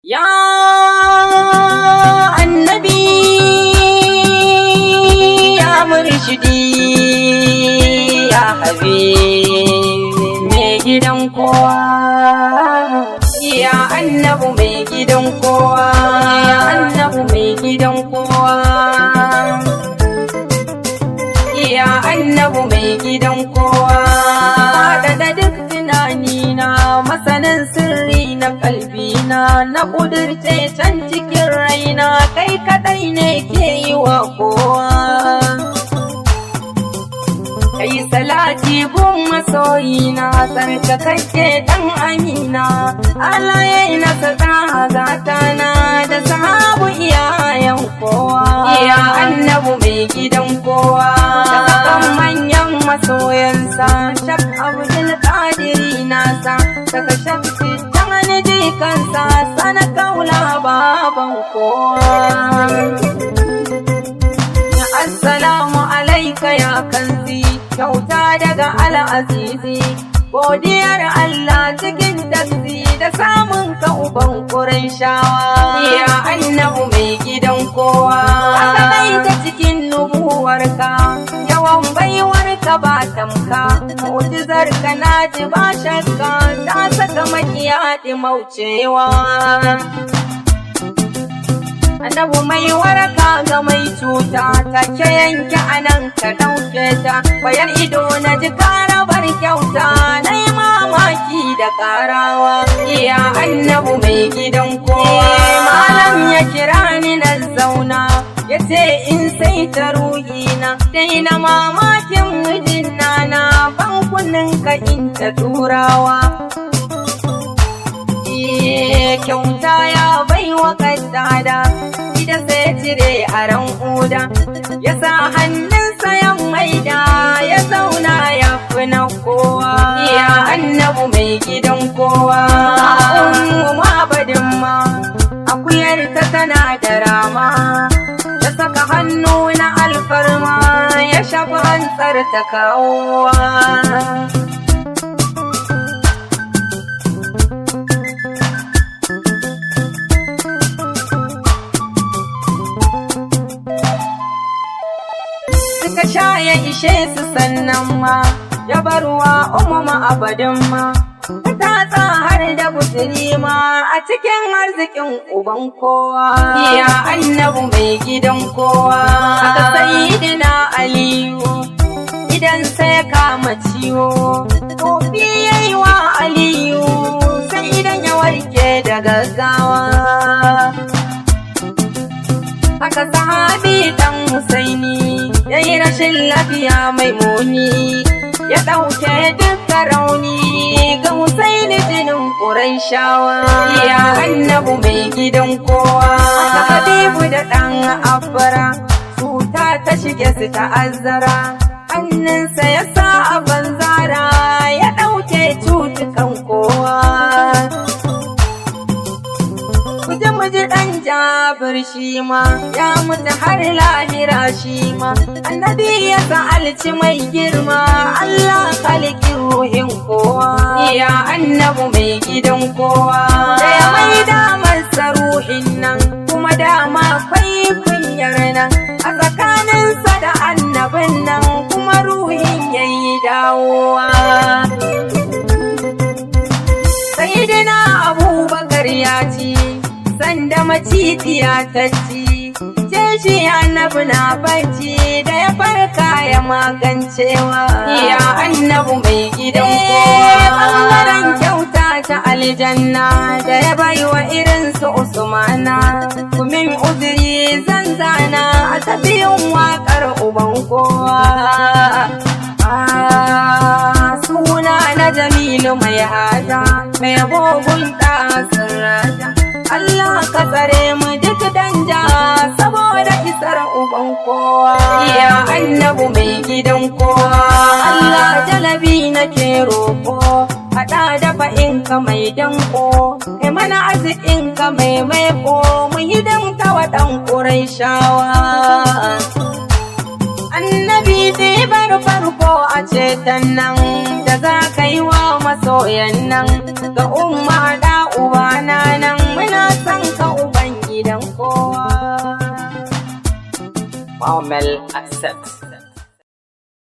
Ya annabi ya murshidi ya habibi mai gidan kowa, ya annabu mai gidan kowa, ya annabu mai gidan kowa, ya annabu mai gidan kowa. Da duk tunanina masanin sirri na kalbina, na ƙudurce can cikin raina kai kadai ne ke yi wa kowa. Kai salati gun masoyina tsarkakakke dan amina, Allah ya yi nasa gatana da sahabu iyayen kowa, ya annabu mai gidan kowa. Daga kan manyan masoyansa Shak Abdul Qadiri nasa, daga Shak Tijjani jikansa sana kaula baban kowa. Assalamu alaika ya kanzi, kyauta daga al'azizi, godiyar Allah cikin taksi da samun ka uban Qurayshawa, ya annabu mai gidan kowa. Aka ta cikin nubuwarka, yawan baiwarka ba tamka, mu'jizarka na ji ba shakka, ta saka makiya maucewa. Annabu mai waraka ga mai cuta, take yanke anan ka ɗauke ta, bayan ido na ji karabar kyauta, na yi mamaki da karawa, ya annabu mai gidan kowa. Malam ya kira ni na zauna, ya ce in sai ta ruhina, dai na mamakin mijin nana, bankunan ka in ta turawa. Kyauta ya baiwa kaddada, ida sai cire a ran uda, ya sa hannunsa ya maida, ya zauna ya fi na kowa, ya annabu mai gidan kowa. Ummu mabadin ma akuyar ta tana da rama, ya saka hannu na alfarma, ya shafi hantsar ta kawowa. Suka sha ya ishe su sannan ma, ya barwa umma abadin ma, ta tatsa har da guzuri ma a cikin arzikin uban kowa, ya annabu mai gidan kowa. Aka sayyidina Aliyu idan sai ya kama ciwo, tofi yayi wa Aliyu sai idan ya warke da gaggawa. Aka sahabi dan Husaini yayi rashin lafiya mai muni, ya ɗauke duka rauni ga Husaini jinin Qurayshawa, ya annabu mai gidan kowa. Aka Habibu da ɗan Abbara cuta ta shige su ta'azzara, hannunsa ya sa a banzara, ya ɗauke cutukan kowa. Muji ɗan Jabir shi ma ya mutu har lahira shi ma, annabi ya sa'alci mai girma, Allah kaliki ruhin kowa, ya annabu mai gidan kowa. Da ya mai damar ruhin nan, kuma dama kwai kunyar nan a tsakaninsa da annabin nan, kuma ruhin yayi dawowa. Sayyidina Abubakar ya ci sanda macijiya ta ci, ce shi annabu na bacci, da ya farka ya magancewa, ya annabu mai gidan kowa. Ɓangaren kyauta ta aljanna da ya baiwa irin su Usmana, kumin uzuri zan zana a tafiyin waƙar uban kowa. Suna na Jamilu mai hada, mai abubuwan ɗasar raja, Allah ka tsare mu duk danja, saboda isar uban kowa, ya annabu mai gidan kowa. Allah jalabi nake roƙo, haɗa da fa'inka mai danko, kai mana arzikinka mai maiko, mu hidimta wa ɗan Qurayshawa. Annabi zai bar farko a ceton nan, da za ka yi wa masoyan nan, ga umma da ubana nan, muna san Amel Asset.